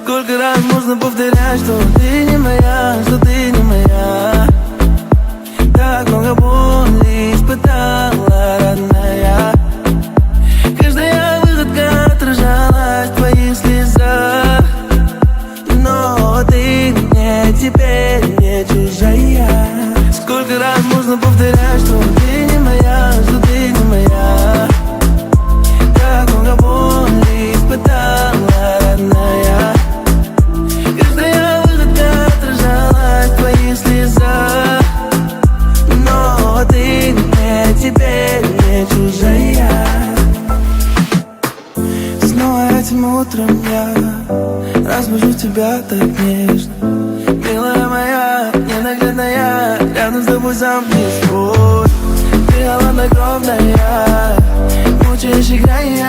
Сколько раз можно повторять, что ты не моя, что ты не моя. Так много боли испытала, родная. Каждая выходка отражалась в твоих слезах. Но ты мне теперь не чужая. Сколько раз можно повторять, что ты не моя, что ты не моя. Так много боли испытала, родная. Каждая выходка отражалась в твоих слезах. Но ты мне теперь не чужая. Снова этим утром я разбужу тебя так нежно. Милая моя, ненаглядная, рядом с тобой замкни свой.